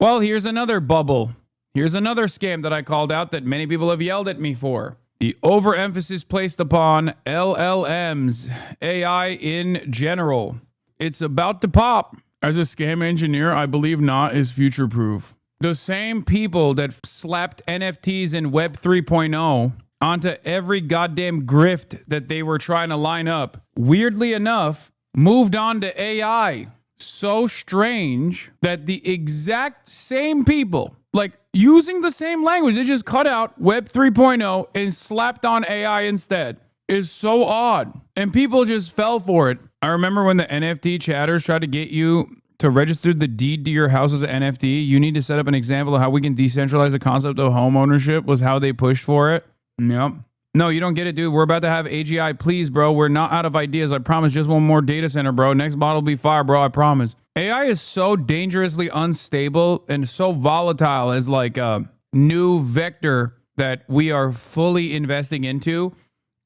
Well, here's another bubble. Here's another scam that I called out that many people have yelled at me for. The overemphasis placed upon LLMs, AI in general. It's about to pop. As a scam engineer, I believe not is future-proof. The same people that slapped NFTs in Web 3.0 onto every goddamn grift that they were trying to line up, weirdly enough, moved on to AI. So strange that the exact same people, like using the same language, they just cut out Web 3.0 and slapped on AI instead, is so odd. And people just fell for it. I remember when the NFT chatters tried to get you to register the deed to your house as an NFT, you need to set up an example of how we can decentralize the concept of home ownership, was how they pushed for it. Yep. No, you don't get it, dude. We're about to have AGI. Please, bro. We're not out of ideas. I promise. Just one more data center, bro. Next model will be fire, bro. I promise. AI is so dangerously unstable and so volatile as like a new vector that we are fully investing into.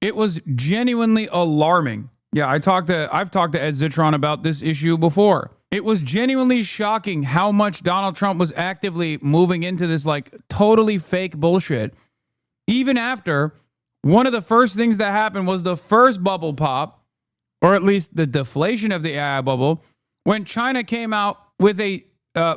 It was genuinely alarming. Yeah, I've talked to Ed Zitron about this issue before. It was genuinely shocking how much Donald Trump was actively moving into this like totally fake bullshit. Even after one of the first things that happened was the first bubble pop, or at least the deflation of the AI bubble, when China came out with a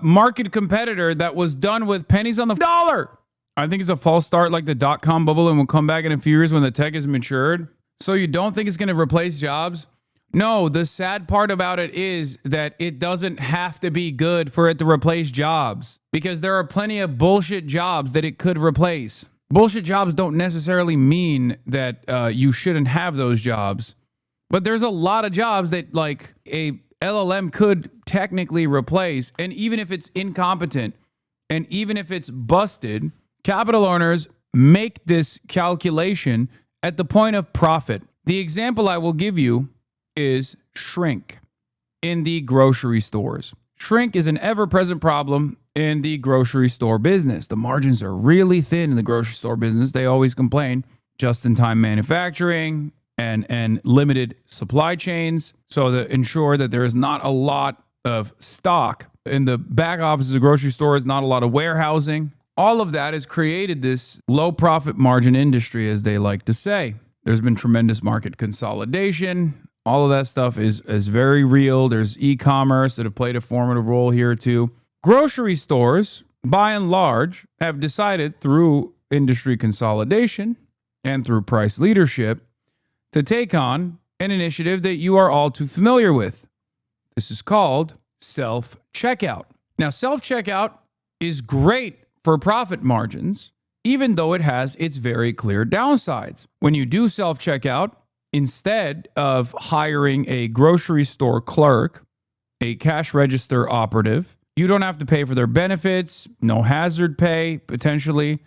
market competitor that was done with pennies on the dollar. I think it's a false start like the dotcom bubble and will come back in a few years when the tech is matured. So you don't think it's going to replace jobs? No, the sad part about it is that it doesn't have to be good for it to replace jobs, because there are plenty of bullshit jobs that it could replace. Bullshit jobs don't necessarily mean that you shouldn't have those jobs, but there's a lot of jobs that like a LLM could technically replace. And even if it's incompetent and even if it's busted, capital owners make this calculation at the point of profit. The example I will give you is shrink in the grocery stores. Shrink is an ever-present problem in the grocery store business. The margins are really thin in the grocery store business. They always complain. Just-in-time manufacturing and limited supply chains, so to ensure that there is not a lot of stock in the back offices of grocery stores, not a lot of warehousing. All of that has created this low profit margin industry, as they like to say. There's been tremendous market consolidation. All of that stuff is very real. There's e-commerce that have played a formative role here too. Grocery stores, by and large, have decided through industry consolidation and through price leadership to take on an initiative that you are all too familiar with. This is called self-checkout. Now, self-checkout is great for profit margins, even though it has its very clear downsides. When you do self-checkout, instead of hiring a grocery store clerk, a cash register operative, you don't have to pay for their benefits, no hazard pay, potentially.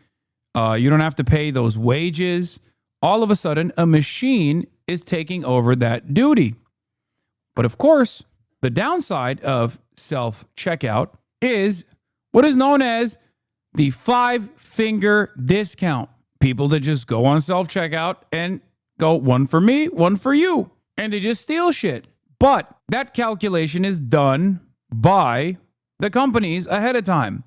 You don't have to pay those wages. All of a sudden, a machine is taking over that duty. But of course, the downside of self-checkout is what is known as the 5-finger discount. People that just go on self-checkout and go, one for me, one for you. And they just steal shit. But that calculation is done by the companies ahead of time,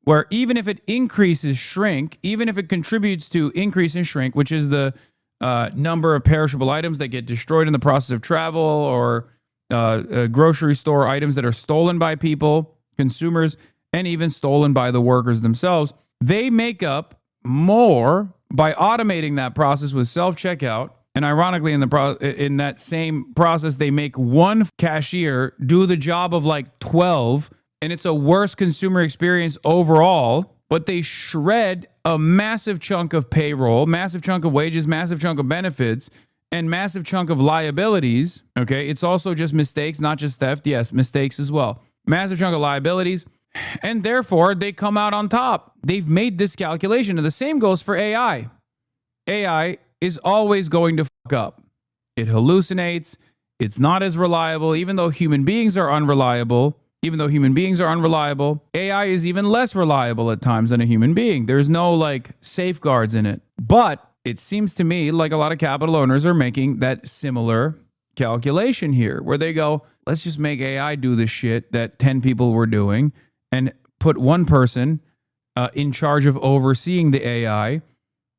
where even if it increases shrink, even if it contributes to increase in shrink, which is the number of perishable items that get destroyed in the process of travel, or grocery store items that are stolen by people, consumers, and even stolen by the workers themselves, they make up more by automating that process with self-checkout. And ironically, in that same process, they make one cashier do the job of like 12, and it's a worse consumer experience overall, but they shred a massive chunk of payroll, massive chunk of wages, massive chunk of benefits, and massive chunk of liabilities. Okay, it's also just mistakes, not just theft. Yes, mistakes as well. Massive chunk of liabilities. And therefore, they come out on top. They've made this calculation. And the same goes for AI. AI is always going to fuck up. It hallucinates. It's not as reliable. Even though human beings are unreliable, AI is even less reliable at times than a human being. There's no like safeguards in it. But it seems to me like a lot of capital owners are making that similar calculation here, where they go, let's just make AI do the shit that 10 people were doing and put one person in charge of overseeing the AI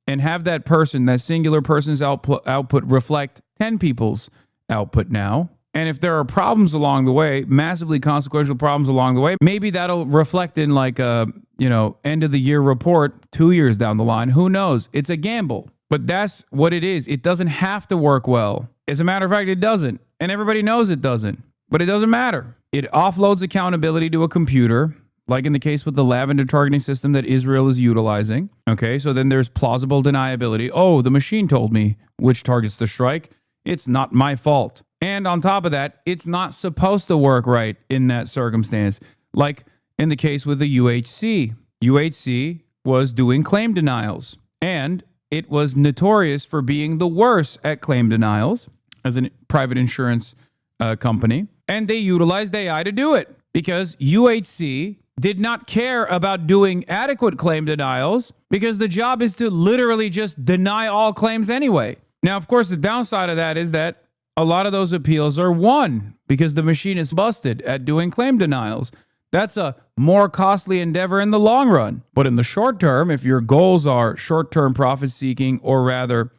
and have that person, that singular person's output reflect 10 people's output now. And if there are problems along the way, massively consequential problems along the way, maybe that'll reflect in like a, end of the year report 2 years down the line. Who knows? It's a gamble. But that's what it is. It doesn't have to work well. As a matter of fact, it doesn't. And everybody knows it doesn't. But it doesn't matter. It offloads accountability to a computer, like in the case with the lavender targeting system that Israel is utilizing. Okay, so then there's plausible deniability. Oh, the machine told me which targets to strike. It's not my fault. And on top of that, it's not supposed to work right in that circumstance. Like in the case with the UHC. UHC was doing claim denials. And it was notorious for being the worst at claim denials as a private insurance company. And they utilized AI to do it because UHC did not care about doing adequate claim denials because the job is to literally just deny all claims anyway. Now, of course, the downside of that is that a lot of those appeals are won because the machine is busted at doing claim denials. That's a more costly endeavor in the long run. But in the short term, if your goals are short-term profit seeking or rather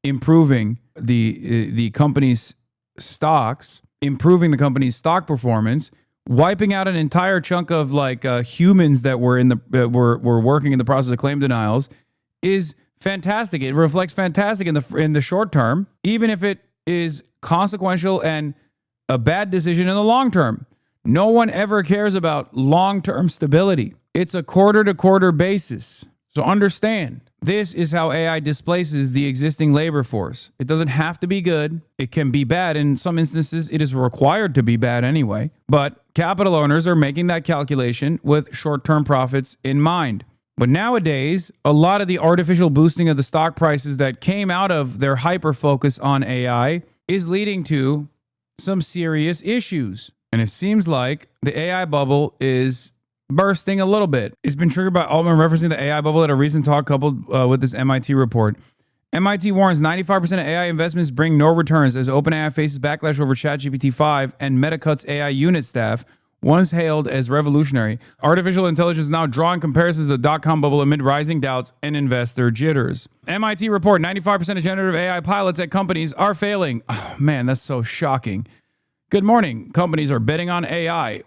improving the company's stocks, improving the company's stock performance, wiping out an entire chunk of like humans that were were working in the process of claim denials is fantastic. It reflects fantastic in the short term, even if it is consequential and a bad decision in the long term. No one ever cares about long-term stability. It's a quarter-to-quarter basis. So understand, this is how AI displaces the existing labor force. It doesn't have to be good. It can be bad. In some instances, it is required to be bad anyway. But capital owners are making that calculation with short-term profits in mind. But nowadays, a lot of the artificial boosting of the stock prices that came out of their hyper-focus on AI is leading to some serious issues. And it seems like the AI bubble is bursting a little bit. It's been triggered by Altman referencing the AI bubble at a recent talk coupled with this MIT report. MIT warns 95% of AI investments bring no returns as OpenAI faces backlash over ChatGPT 5 and Meta cuts AI unit staff, once hailed as revolutionary. Artificial intelligence is now drawing comparisons to the dotcom bubble amid rising doubts and investor jitters. MIT report 95% of generative AI pilots at companies are failing. Oh, man, that's so shocking. Good morning. Companies are betting on AI,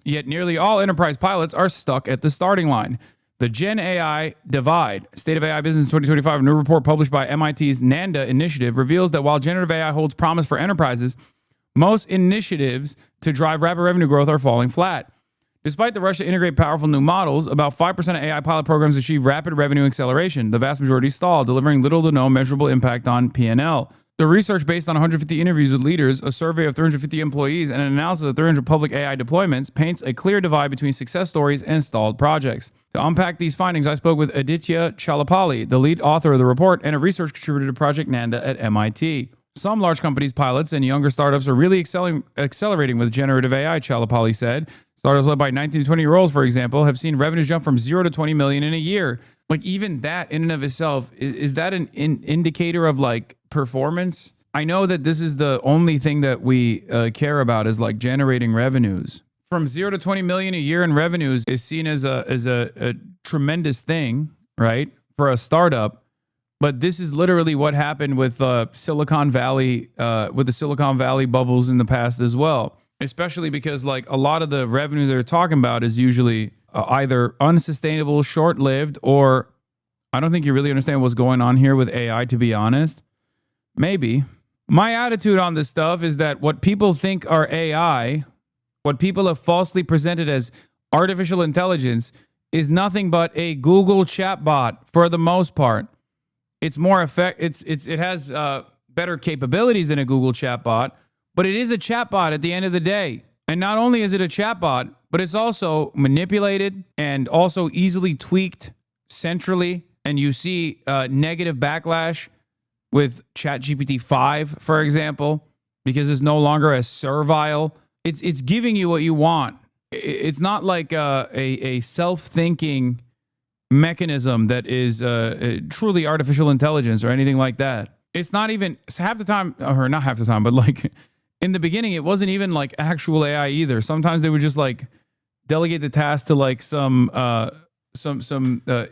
yet nearly all enterprise pilots are stuck at the starting line. The Gen AI Divide, State of AI Business in 2025, a new report published by MIT's NANDA initiative reveals that while generative AI holds promise for enterprises, most initiatives to drive rapid revenue growth are falling flat. Despite the rush to integrate powerful new models, about 5% of AI pilot programs achieve rapid revenue acceleration. The vast majority stall, delivering little to no measurable impact on P&L. The research, based on 150 interviews with leaders, a survey of 350 employees, and an analysis of 300 public AI deployments, paints a clear divide between success stories and stalled projects. To unpack these findings, I spoke with Aditya Chalapalli, the lead author of the report and a research contributor to Project Nanda at MIT. Some large companies, pilots, and younger startups are really accelerating with generative AI, Chalapalli said. Startups led by 19 to 20-year-olds, for example, have seen revenues jump from 0 to 20 million in a year. Like, even that in and of itself, is that an indicator of like performance? I know that this is the only thing that we care about is like generating revenues. From 0 to 20 million a year in revenues is seen as a tremendous thing, right, for a startup. But this is literally what happened with Silicon Valley, with the Silicon Valley bubbles in the past as well. Especially because like a lot of the revenue they're talking about is usually either unsustainable, short-lived, or I don't think you really understand what's going on here with AI, to be honest. Maybe. My attitude on this stuff is that what people think are AI, what people have falsely presented as artificial intelligence, is nothing but a Google chatbot for the most part. It's more it has better capabilities than a Google chatbot, but it is a chatbot at the end of the day. And not only is it a chatbot, but it's also manipulated and also easily tweaked centrally. And you see negative backlash with ChatGPT 5, for example, because it's no longer as servile. It's giving you what you want. It's not like a self-thinking mechanism that is truly artificial intelligence or anything like that. It's not even half the time, or not half the time, but like in the beginning, it wasn't even like actual AI either. Sometimes they would just like delegate the task to like some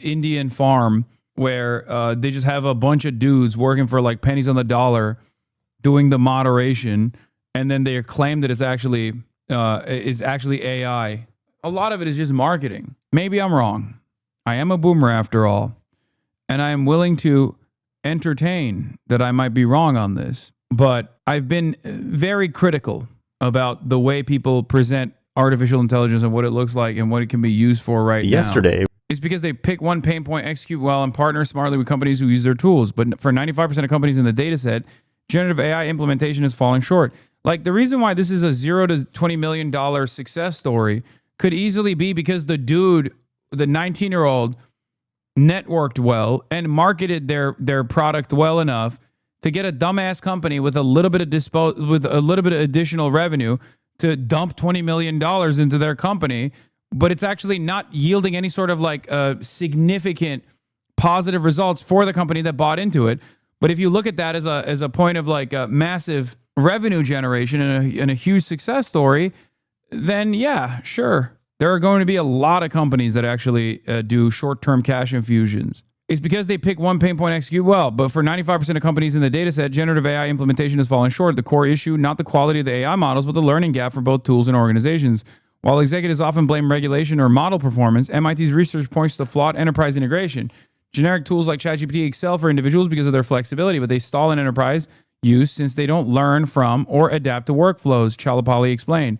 Indian farm where they just have a bunch of dudes working for like pennies on the dollar doing the moderation, and then they claim that it's actually AI. A lot of it is just marketing. Maybe I'm wrong. I am a boomer after all, and I am willing to entertain that I might be wrong on this. But I've been very critical about the way people present artificial intelligence and what it looks like and what it can be used for right now. Yesterday, it's because they pick one pain point, execute well, and partner smartly with companies who use their tools. But for 95% of companies in the data set, generative AI implementation is falling short. Like, the reason why this is a $0 to $20 million success story could easily be because the dude, the 19-year-old, networked well and marketed their product well enough to get a dumbass company with a little bit of additional revenue to dump $20 million into their company, but it's actually not yielding any sort of like significant positive results for the company that bought into it. But if you look at that as a point of like a massive revenue generation and a huge success story, then yeah, sure. There are going to be a lot of companies that actually do short-term cash infusions. It's because they pick one pain point, execute well. But for 95% of companies in the data set, generative AI implementation has fallen short. The core issue, not the quality of the AI models, but the learning gap for both tools and organizations. While executives often blame regulation or model performance, MIT's research points to flawed enterprise integration. Generic tools like ChatGPT excel for individuals because of their flexibility, but they stall in enterprise use since they don't learn from or adapt to workflows, Chalapali explained.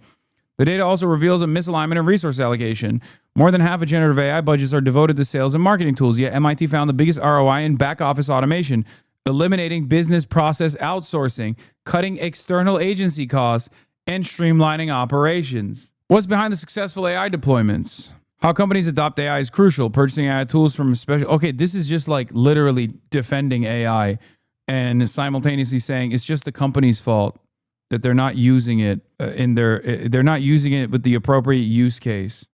The data also reveals a misalignment of resource allocation. More than half of generative AI budgets are devoted to sales and marketing tools, yet MIT found the biggest ROI in back office automation, eliminating business process outsourcing, cutting external agency costs, and streamlining operations. What's behind the successful AI deployments? How companies adopt AI is crucial. Purchasing AI tools from special... Okay, this is just like literally defending AI and simultaneously saying it's just the company's fault that they're not using it they're not using it with the appropriate use case.